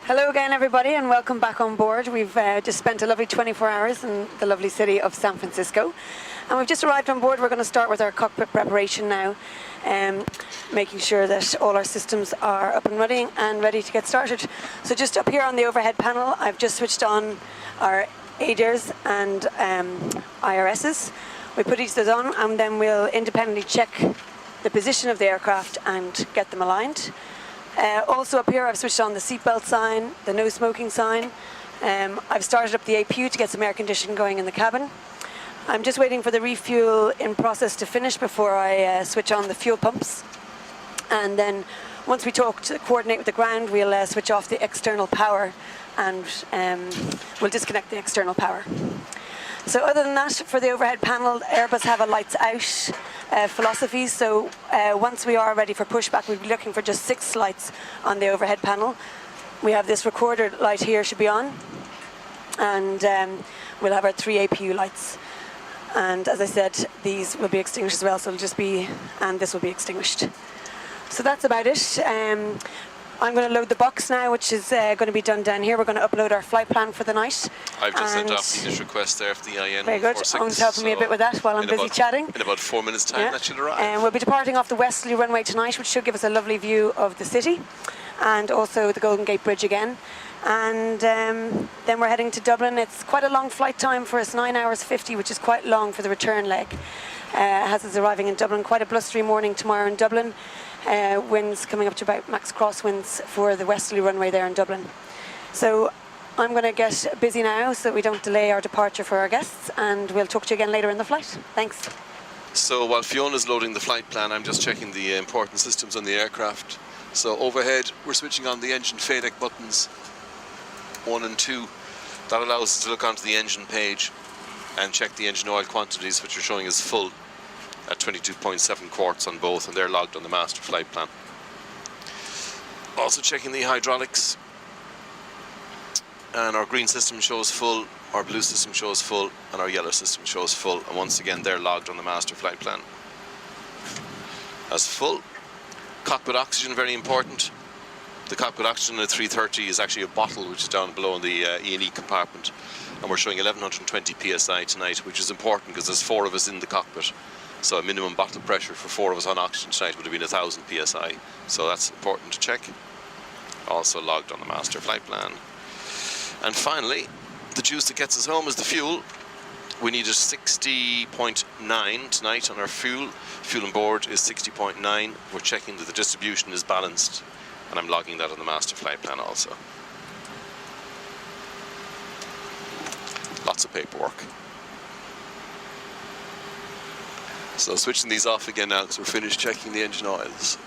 Hello again, everybody, and welcome back on board. We've just spent a lovely 24 hours in the lovely city of San Francisco, and we've just arrived on board. We're going to start with our cockpit preparation now, making sure that all our systems are up and running and ready to get started. So just up here on the overhead panel, I've just switched on our ADIRs and IRSs. We put each of those on, and then we'll independently check the position of the aircraft and get them aligned. Also up here, I've switched on the seatbelt sign, the no smoking sign. I've started up the APU to get some air conditioning going in the cabin. I'm just waiting for the refuel in process to finish before I switch on the fuel pumps. And then once we coordinate with the ground, we'll switch off the external power and we'll disconnect the external power. So other than that, for the overhead panel, Airbus have a lights out philosophy. So once we are ready for pushback, we'll be looking for just 6 lights on the overhead panel. We have this recorder light here should be on, and we'll have our 3 APU lights. And as I said, these will be extinguished as well, so it'll just be, and this will be extinguished. So that's about it. I'm going to load the box now, which is going to be done down here. We're going to upload our flight plan for the night. I've just sent off the initial request there for the IN. Very good. Owen's helping me a bit with that while I'm busy chatting. In about 4 minutes' time, that should arrive. We'll be departing off the westerly runway tonight, which should give us a lovely view of the city, and also the Golden Gate Bridge again. And then we're heading to Dublin. It's quite a long flight time for us, 9 hours 50, which is quite long for the return leg. Has us arriving in Dublin. Quite a blustery morning tomorrow in Dublin. Winds coming up to about max crosswinds for the westerly runway there in Dublin. So I'm going to get busy now so that we don't delay our departure for our guests, and we'll talk to you again later in the flight. Thanks. So while Fiona's loading the flight plan, I'm just checking the important systems on the aircraft. So overhead, we're switching on the engine FADEC buttons 1 and 2. That allows us to look onto the engine page and check the engine oil quantities, which are showing as full at 22.7 quarts on both, and they're logged on the master flight plan. Also checking the hydraulics, and our green system shows full, our blue system shows full, and our yellow system shows full, and once again they're logged on the master flight plan as full. Cockpit oxygen, very important. The cockpit oxygen at 330 is actually a bottle which is down below in the E&E compartment, and we're showing 1120 psi tonight, which is important because there's 4 of us in the cockpit. So a minimum bottle pressure for 4 of us on oxygen tonight would have been 1000 psi. So that's important to check. Also logged on the master flight plan. And finally, the juice that gets us home is the fuel. We need a 60.9 tonight on our fuel. Fuel on board is 60.9. We're checking that the distribution is balanced, and I'm logging that on the master flight plan also. Lots of paperwork. So switching these off again now because we're finished checking the engine oils.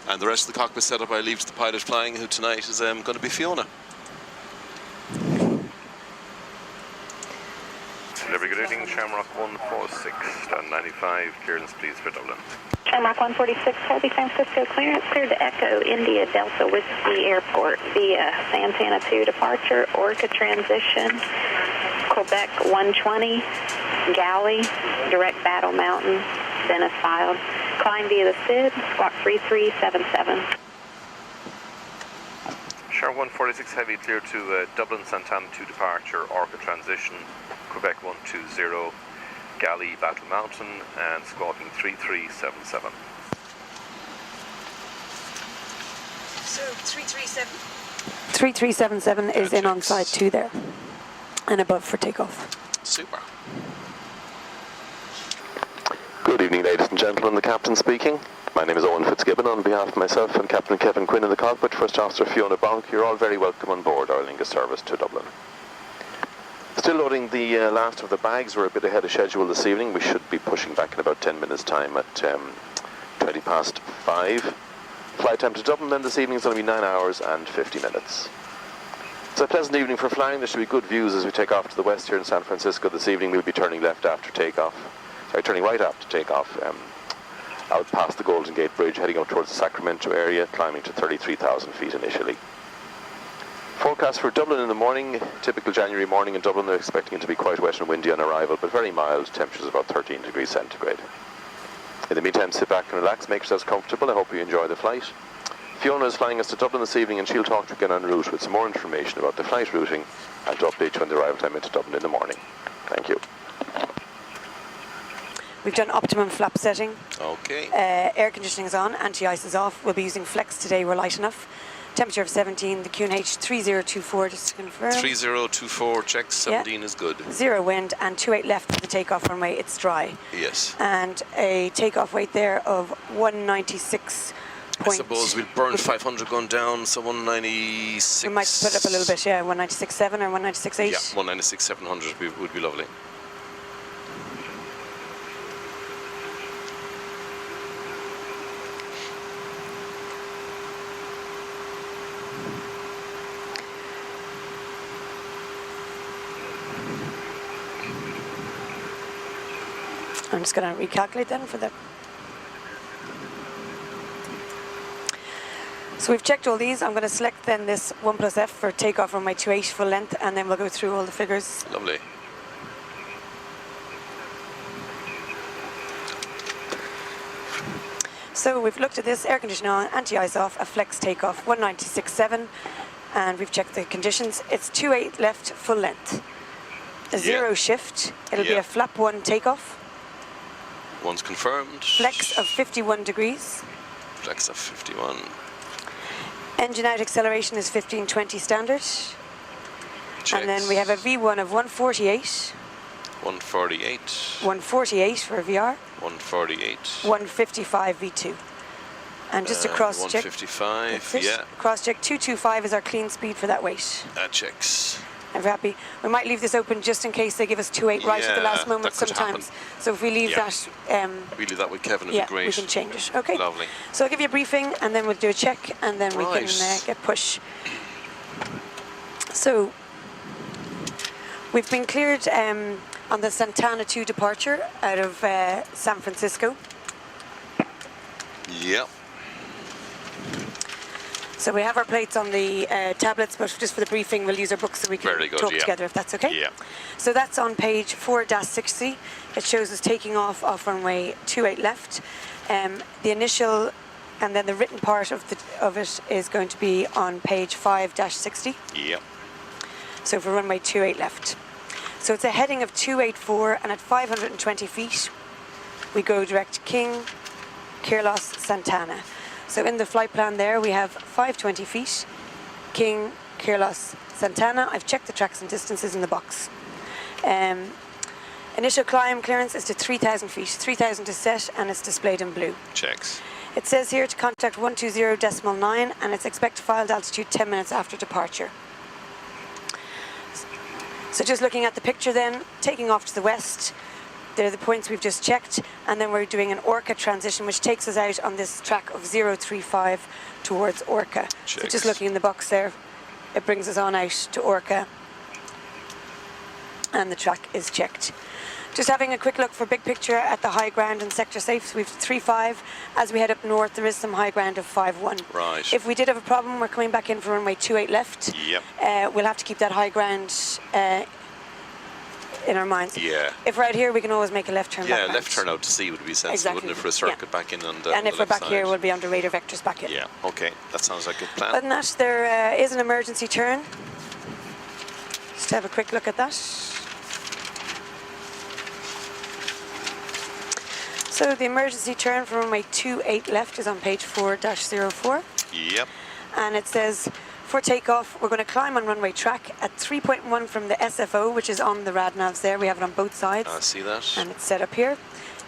And the rest of the cockpit setup I leave to the pilot flying, who tonight is going to be Fiona. Delivery, good evening, Shamrock 146, stand 95, clearance please for Dublin. Shamrock 146, Horrey, San Francisco, clearance cleared to Echo, India, Delta, Whiskey Airport via Santana 2 departure, Orca transition, Quebec 120, Galley, direct Battle Mountain, Venice filed. Climb via the SID, squawk 3377. Sharp 146 heavy clear to Dublin, Santana 2 departure, Orca transition, Quebec 120, Galley, Battle Mountain, and squawking 3377. So 3377 is in on side 2 there, and above for takeoff. Super. Good evening, ladies and gentlemen, the captain speaking. My name is Owen Fitzgibbon. On behalf of myself and Captain Kevin Quinn in the cockpit, First Officer Fiona Bonk, you're all very welcome on board our Lingus service to Dublin. Still loading the last of the bags. We're a bit ahead of schedule this evening. We should be pushing back in about 10 minutes' time at 20 past 5. Flight time to Dublin then this evening is going to be 9 hours and 50 minutes. It's a pleasant evening for flying. There should be good views as we take off to the west here in San Francisco this evening. We'll be turning left after takeoff. Sorry, turning right after takeoff. Out past the Golden Gate Bridge, heading up towards the Sacramento area, climbing to 33,000 feet initially. Forecast for Dublin in the morning, typical January morning in Dublin. They're expecting it to be quite wet and windy on arrival, but very mild, temperatures about 13 degrees centigrade. In the meantime, sit back and relax, make yourselves comfortable. I hope you enjoy the flight. Fiona is flying us to Dublin this evening, and she'll talk to you again en route with some more information about the flight routing and to update you on the arrival time into Dublin in the morning. Thank you. We've done optimum flap setting. Okay. Air conditioning is on, anti-ice is off. We'll be using flex today, we're light enough. Temperature of 17, the QNH 3024, just to confirm. 3024 checks, 17 is good. 0 wind and 28 left for the takeoff runway, it's dry. Yes. And a takeoff weight there of 196. I suppose we'll burn 500 going down, so 196. We might put up a little bit, yeah, 196.7 or 196.8. Yeah, 196.700 would be lovely. I'm just going to recalculate then for the... So we've checked all these. I'm going to select then this 1+F for takeoff runway 28 full length, and then we'll go through all the figures. Lovely. So we've looked at this, air conditioning on, anti-ice off, a flex takeoff, 196.7, and we've checked the conditions. It's 28 left full length. A 0 shift. It'll be a flap 1 takeoff. One's confirmed. Flex of 51 degrees. Flex of 51. Engine out acceleration is 1520 standard. Checks. And then we have a V1 of 148. 148. 148 for a VR. 148. 155 V2. And just to cross-check. 155, yeah. Cross-check 225 is our clean speed for that weight. That checks. If we're happy. We might leave this open just in case they give us 28 right at the last moment that could sometimes. happen. So if we leave that... we leave that with Kevin, it'd be great. we can change it. Okay. Lovely. So I'll give you a briefing and then we'll do a check and then we can get push. So we've been cleared on the Santana 2 departure out of San Francisco. Yep. So we have our plates on the tablets, but just for the briefing, we'll use our books so we can talk together, if that's okay. Yeah. So that's on page 4-60. It shows us taking off runway 28 left. The initial and then the written part of it is going to be on page 5-60. Yep. So for runway 28 left. So it's a heading of 284, and at 520 feet, we go direct King, Kirlos, Santana. So in the flight plan there, we have 520 feet, King, Kirlos, Santana. I've checked the tracks and distances in the box. Initial climb clearance is to 3,000 feet, 3,000 to set, and it's displayed in blue. Checks. It says here to contact 120.9, and it's expected filed altitude 10 minutes after departure. So just looking at the picture then, taking off to the west, they're the points we've just checked, and then we're doing an Orca transition, which takes us out on this track of 035 towards Orca. So just looking in the box there, it brings us on out to Orca, and the track is checked. Just having a quick look for big picture at the high ground and sector safe. So we've 3-5. As we head up north, there is some high ground of 5-1. Right. If we did have a problem, we're coming back in for runway 28 left. Yep. We'll have to keep that high ground in our minds. Yeah. If we're out here, we can always make a left turn back. Yeah, left turn out to sea would be sensible, wouldn't it, for a circuit back in on the And if we're back here, we'll be under radar vectors back in. Yeah, okay. That sounds like a good plan. Other than that, there is an emergency turn. Just have a quick look at that. So the emergency turn for runway 28 left is on page 4-04. Yep. And it says, for takeoff, we're going to climb on runway track at 3.1 from the SFO, which is on the radnavs there. We have it on both sides. I see that. And it's set up here.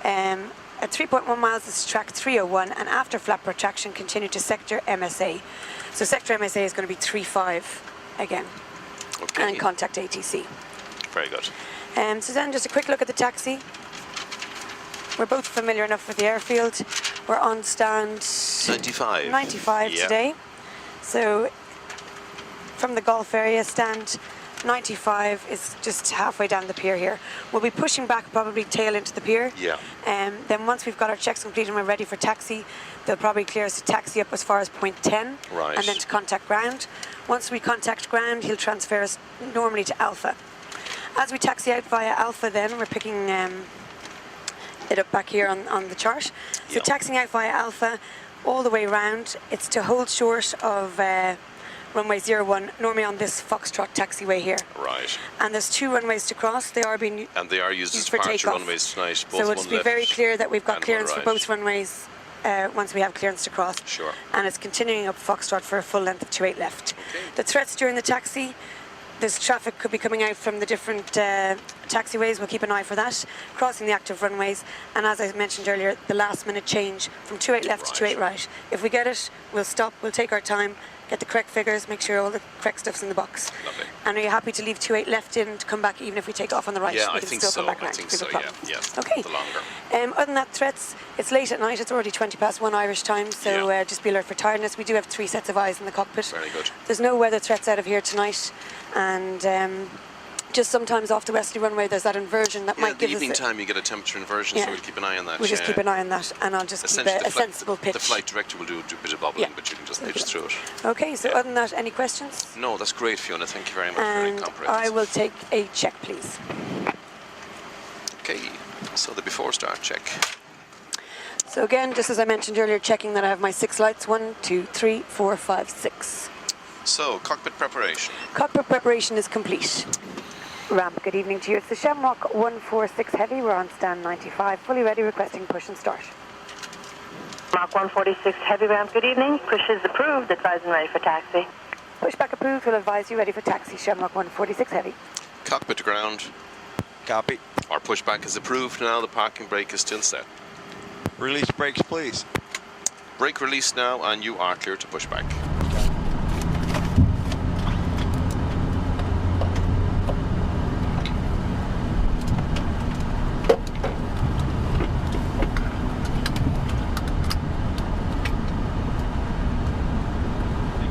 At 3.1 miles, this is track 301, and after flap retraction, continue to sector MSA. So sector MSA is going to be 35 again. Okay. And contact ATC. Very good. So then just a quick look at the taxi. We're both familiar enough with the airfield. We're on stand 95. 95 today. So from the Gulf area, stand 95 is just halfway down the pier here. We'll be pushing back, probably tail into the pier. Yeah. Then once we've got our checks completed and we're ready for taxi, they'll probably clear us to taxi up as far as point 10. Right. And then to contact ground. Once we contact ground, he'll transfer us normally to Alpha. As we taxi out via Alpha then, we're picking it up back here on the chart. So taxiing out via Alpha, all the way round. It's to hold short of runway 01, normally on this Foxtrot taxiway here. Right. And there's 2 runways to cross. They are being And they are used as for departure takeoff. runways tonight. Both So we'll one just be left very clear that we've got and one clearance for right. both runways once we have clearance to cross. Sure. And it's continuing up Foxtrot for a full length of 28 left. The threats during the taxi, there's traffic could be coming out from the different taxiways. We'll keep an eye for that. Crossing the active runways. And as I mentioned earlier, the last minute change from 28 left to 28 right. If we get it, we'll stop, we'll take our time, get the correct figures, make sure all the correct stuff's in the box. Lovely. And are you happy to leave 28 left in to come back even if we take off on the right? Yeah, we I can think still so. come back I around think if so, we have a yeah. problem. Yeah. Okay. The longer. Other than that, threats, it's late at night. It's already 20 past 1 Irish time, so Yeah. just be alert for tiredness. We do have 3 sets of eyes in the cockpit. Very good. There's no weather threats out of here tonight, and just sometimes off the westerly runway there's that inversion that Yeah, might the give evening us time you get a temperature inversion, so we'll keep an eye on that. We'll just keep an eye on that, and I'll just keep Essentially, a sensible pitch. The flight director will do a bit of bubbling, Yeah. but you can just pitch through it. Okay, so other than that, any questions? No, that's great, Fiona. Thank you very much. Very And comprehensive. I will take a check, please. Okay, so the before start check. So again, just as I mentioned earlier, checking that I have my 6 lights. 1, 2, 3, 4, 5, 6. So, cockpit preparation. Cockpit preparation is complete. Ramp, good evening to you. It's the Shamrock 146 Heavy. We're on stand 95, fully ready, requesting push and start. Mach 146 Heavy ramp, good evening. Push is approved, advising ready for taxi. Pushback approved, will advise you ready for taxi. Shamrock 146 Heavy. Cockpit to ground. Copy. Our pushback is approved now. The parking brake is still set. Release brakes, please. Brake release now, and you are clear to push back.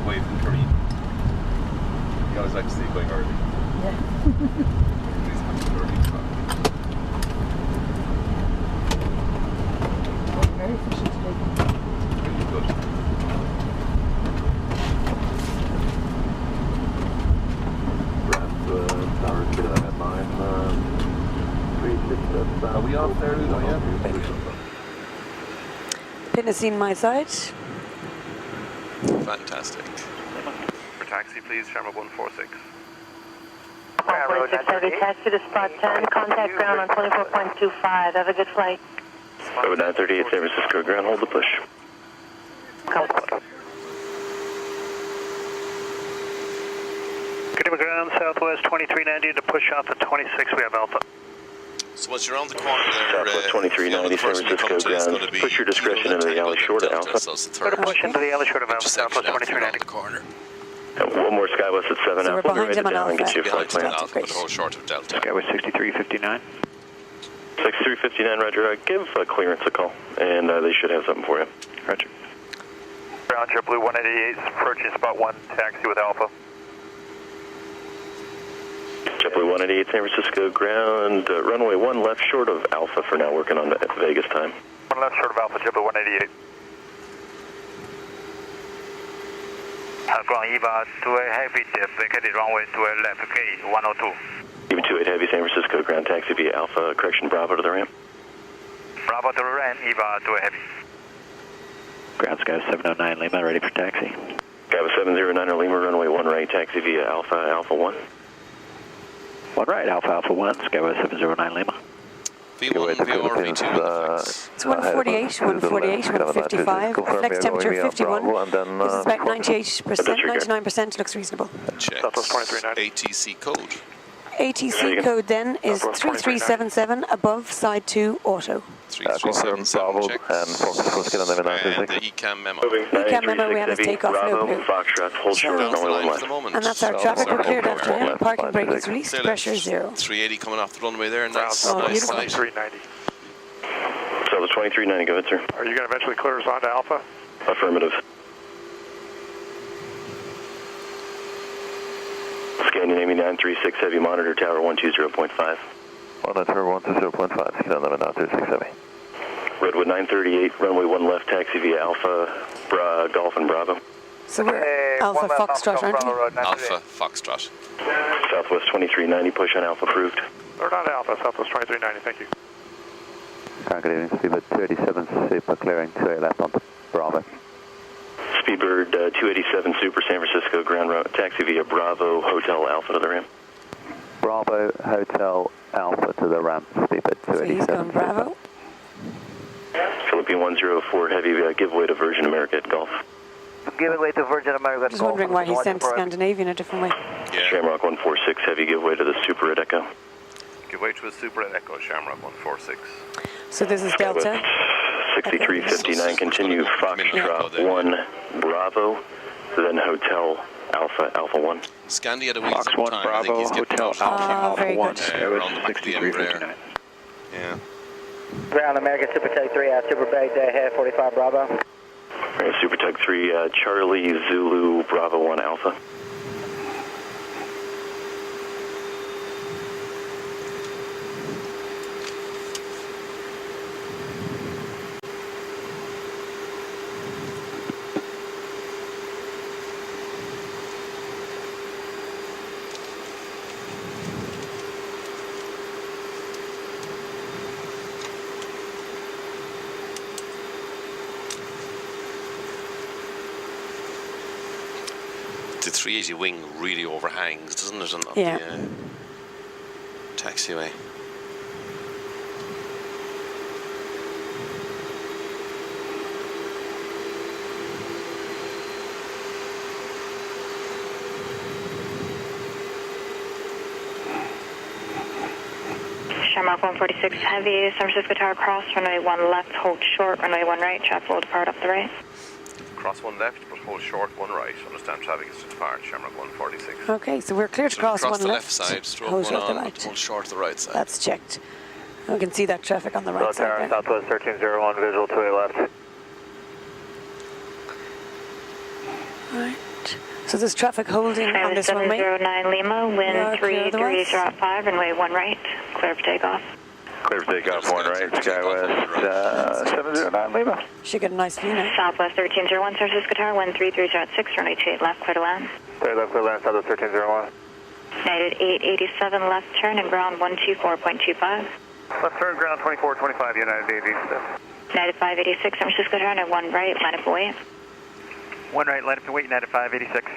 Wave from Kareem. You always like to see it going early. Very efficient today. Really good. Are we off there, Ludo? Yeah. Pin has seen my side. Fantastic. For taxi, please, Shamrock 146. 146 Heavy, taxi to spot 10, contact ground on 24.25. Have a good flight. Over 938 San Francisco ground, hold the push. Good evening, ground, Southwest 2390 to push off at 26, we have Alpha. So once you're on the corner there, Southwest 2390 San Francisco ground, push your discretion into the alley short of Alpha. So that's the Go third. to push into the alley short of Alpha, Intersection Southwest after you're on 2390. the corner. And one more Skywest at 7 So we're Alpha, we'll behind be him on ready down and get Alpha. you a flight Behind plan. Alpha, but hold short of Delta. Skyway 6359. 6359, Roger. Give clearance a call, and they should have something for you. Roger. Ground, JetBlue 188, approaching spot 1, taxi with Alpha. JetBlue 188 San Francisco ground, runway 1 left short of Alpha for now, working on the Vegas time. 1 left short of Alpha, JetBlue 188. Ground EVA 28 Heavy, vacated runway 28 left, K 102. Even 28 Heavy San Francisco ground taxi via Alpha, correction Bravo to the ramp. Bravo to the ramp, EVA 28 Heavy. Ground Sky 709 Lima, ready for taxi. Gava 709 Lima, runway 1 right, taxi via Alpha, Alpha 1. 1 right, Alpha 1, Skyway 709 Lima. V1, VR, V2, It's 148, 148, 155. Flex temperature 51. This is about 98%, 99%, looks reasonable. check. Southwest 2390. ATC code. ATC code then is 3377 above side 2 auto. 3377, check. And the ECAM memo. ECAM memo, we have a takeoff, no blue. Foxtrot, hold short, Down the runway 1 line for left. the moment. And that's our traffic. We're cleared after him. Parking brake is released. Sail it. Pressure 0. 380 coming off the runway there. Nice, Oh, nice beautiful. sight. 390. So the 2390, go ahead, sir. Are you going to eventually clear us onto Alpha? Affirmative. Scanning Amy 936 Heavy, monitor tower 120.5. Monitor 120.5, get on them now, 36 Heavy. Redwood 938, runway 1 left, taxi via Alpha, Golf and Bravo. So we're Alpha Foxtrot, aren't we? Alpha Foxtrot. Southwest 2390, push on Alpha approved. Or not Alpha, Southwest 2390, thank you. Good evening, Steve at 37 Super, clearing 28 left on Bravo. Speedbird 287 Super San Francisco ground route taxi via Bravo Hotel Alpha to the ramp. Bravo Hotel Alpha to the ramp, Speedbird So he's 287. going Bravo. Philippine 104 Heavy giveaway to Virgin America at Golf. Giveaway to Virgin America. Just wondering why he sent Scandinavian a different way. Yeah. Shamrock 146 Heavy giveaway to the Super at Echo. Give way to a Super at Echo, Shamrock 146. So this is Delta. 6359, continue Foxtrot 1 Bravo, then Hotel Alpha, Alpha 1. Scandi had a wee Fox zip 1 time. I think Bravo he's getting Hotel out Alpha Oh, Alpha very 1. good. around the back of the Embraer. Yeah. Ground America Super Tug 3 Super Bag Head 45 Bravo. Right, Super Tug 3 Charlie Zulu Bravo 1 Alpha. The 380 wing really overhangs, doesn't it, on Yeah. the taxiway? Shamrock 146 Heavy, San Francisco Tower cross, runway 1 left, hold short, runway 1 right, traffic will depart up the right. Cross 1 left, but hold short 1 right. Understand traffic is to depart, Shamrock 146. Okay, so we're clear to So cross cross one the left. left side, stroke hold one short the on, right. hold short the right side. That's checked. We can see that traffic on the right side there. Southwest 1301, visual to a left. Right. So there's traffic holding on this runway. 709 Lima, wind Yeah, clear otherwise. 3305, runway 1 right, clear for takeoff. Clear for takeoff 1 right, SkyWest 709 Lima. Should get a nice view now. Southwest 1301, San Francisco Tower, wind 3306, runway 28 left, clear to land. Clear left, Southwest 1301. United 887 left turn and ground 124.25. Left turn, ground 2425, United 887. United 586, San Francisco Tower, and 1 right, line up away. 1 right, line up and wait, United 586.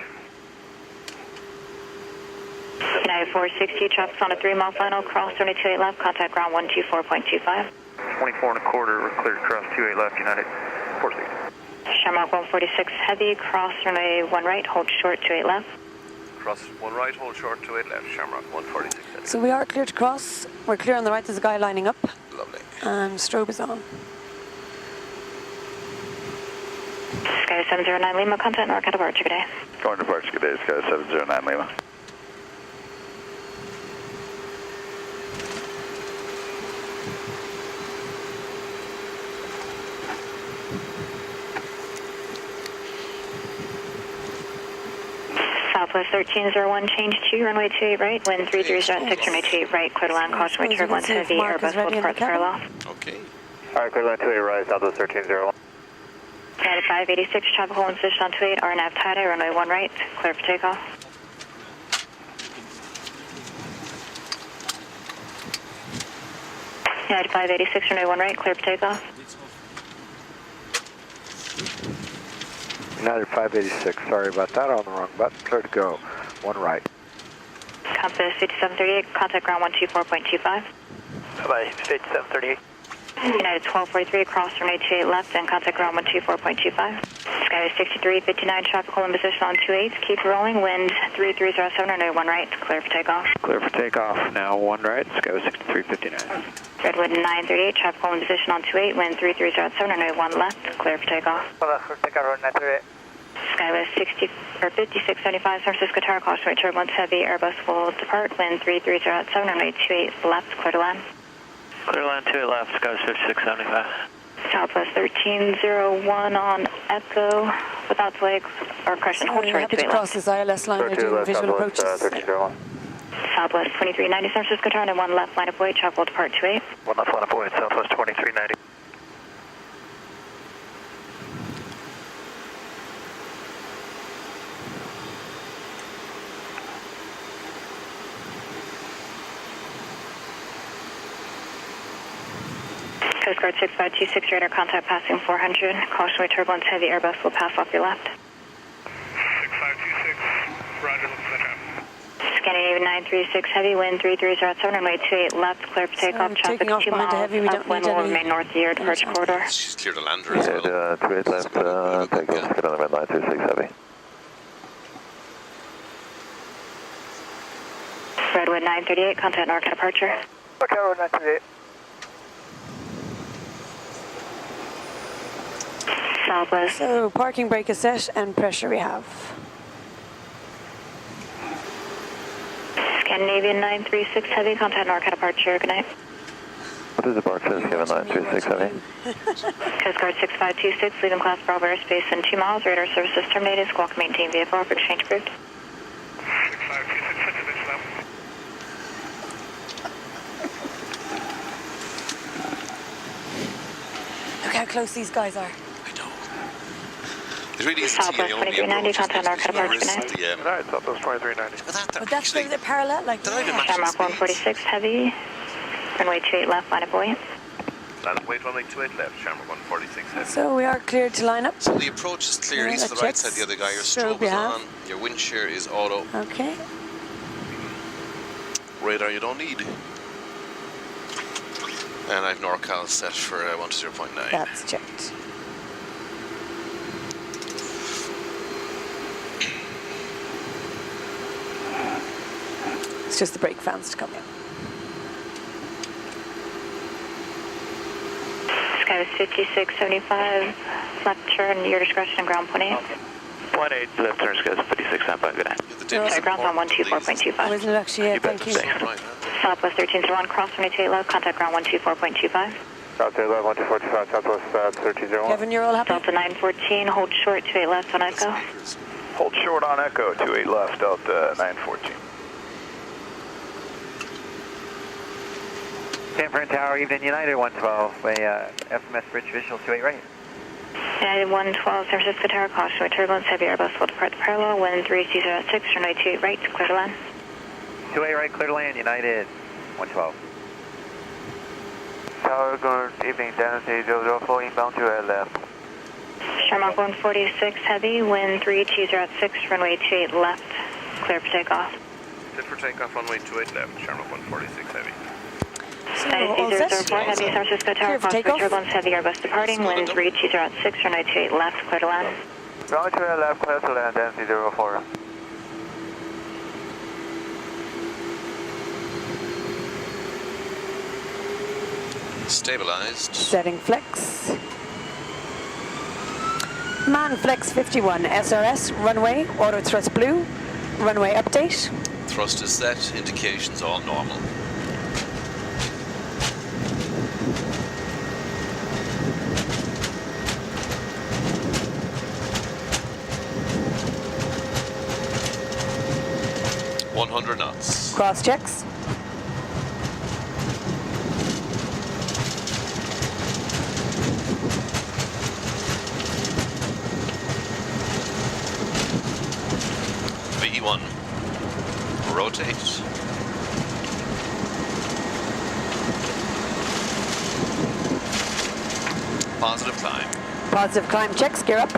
United 460, traffic on a 3-mile final, cross 28 left, contact ground 124.25. 24 and a quarter, we're clear to cross 28 left, United 460. Shamrock 146 Heavy, cross runway 1 right, hold short 28 left. Cross 1 right, hold short 28 left, Shamrock 146. So we are clear to cross. We're clear on the right. There's a guy lining up. Lovely. And strobe is on. Sky 709 Lima, contact Norca departure, good day. Going to departure, good day, Sky 709 Lima. Southwest 1301, change 2, runway 28 right, wind 3306, runway 28 right, clear to land, caution, Suppose we can turbulence see if heavy, Mark is Airbus will ready in the depart the cabin. parallel. Okay. Alright, clear line 28 right, Southwest 1301. United 586, traffic hold in position on 28, RNAV tie-dye, runway 1 right, clear for takeoff. United 586, runway 1 right, clear for takeoff. United 586, sorry about that, on the wrong button, clear to go, 1 right. Compass 5738, contact ground 124.25. Bye-bye, 5738. United 1243, cross runway 28 left and contact ground 124.25. Skyway 6359, traffic hold in position on 28, keep rolling, wind 3307, runway 1 right, clear for takeoff. Clear for takeoff, now 1 right, Skyway 6359. Redwood 938, traffic hold in position on 28, wind 3307, runway 1 left, clear for takeoff. Left for takeoff, road 938. Skyway 5675, San Francisco Tower, caution turbulence heavy, Airbus will depart, wind 3307, runway 28 left, clear to land. Clear line 28 left, Skyway 5675. Southwest 1301 on Echo, without delay, or correction, hold Sorry, short happy 28 to left. cross this ILS line. They're doing visual approaches. 1301. Southwest 2390, San Francisco Tower, and 1 left, line up away, traffic will depart 28. 1 left, line up away, Southwest 2390. Coast Guard 6526, radar contact passing 400. Cautionary turbulence, heavy Airbus will pass off your left. 6526, roger, looks like that. Scandinavian 936, heavy wind 330 runway 28 left, clear for takeoff, traffic taking off 2 behind miles, the heavy, we don't upwind need will any- remain north of your departure corridor. She's cleared a lander as well. 28 left, take off, get on 936 heavy. Redwood 938, contact NORCA departure. Okay, road 938. Southwest. So parking brake is set and pressure we have. Scandinavian 936, heavy, contact NORCA departure. Good night. What is departure? Given 936 heavy. Coast Guard 6526, leaving class Bravo airspace in 2 miles. Radar services terminated. Squawk maintain vehicle for exchange approved. 6526, set to this now. Look how close these guys are. I know. It really is a Southwest 2390, contact NORCA departure. Good night. Alright, Southwest 2390. But that's they're parallel, like Shamrock 146, heavy. Runway 28 left, line of buoyant. Line of weight, runway 28 left, Shamrock 146, heavy. So we are cleared to line up. So the approach is clear. Yeah, He's to that the right checks. side, the other guy. Your Strobe strobe we is have. on. Your wind shear is auto. Okay. Radar you don't need. And I've NorCal set for 120.9. That's checked. It's just the brake fans to come in. Sky was 5675, left turn, your discretion, and ground 28. 18 left turn, skies 56, stand by, good night. The dim is Ground on important, 124.25. Oh, isn't it actually? Yeah, thank you. please. Right, huh? Southwest 1301, cross 28 left, contact ground 124.25. South 11, 1245, Southwest 1301. Kevin, you're all happy? Delta 914, hold short, 28 left on Echo. Hold short on Echo, 28 left, Delta 914. San Fran Tower, evening United 112, FMS Bridge Visual 28 right. United 112, San Francisco Tower, caution with turbulence, heavy Airbus will depart the parallel, wind 330 runway 28 right, clear to land. 28 right, clear to land, United 112. Tower, good evening, Density 004, inbound 28 left. Shamrock 146, heavy, wind 3206, runway 28 left, clear for takeoff. Clear for takeoff, runway 28 left, Shamrock 146, heavy. So all set. 004, heavy, San Francisco Tower, Clear for caution with takeoff. turbulence, heavy Airbus departing, wind 3206, runway 28 left, clear to land. Runway 28 left, clear to land, Density 04. Stabilized. Setting flex. Man flex 51, SRS, runway, auto thrust blue, runway update. Thrust is set. Indications all normal. .100 knots. Cross checks. V1. Rotate. Positive climb. Positive climb checks, gear up.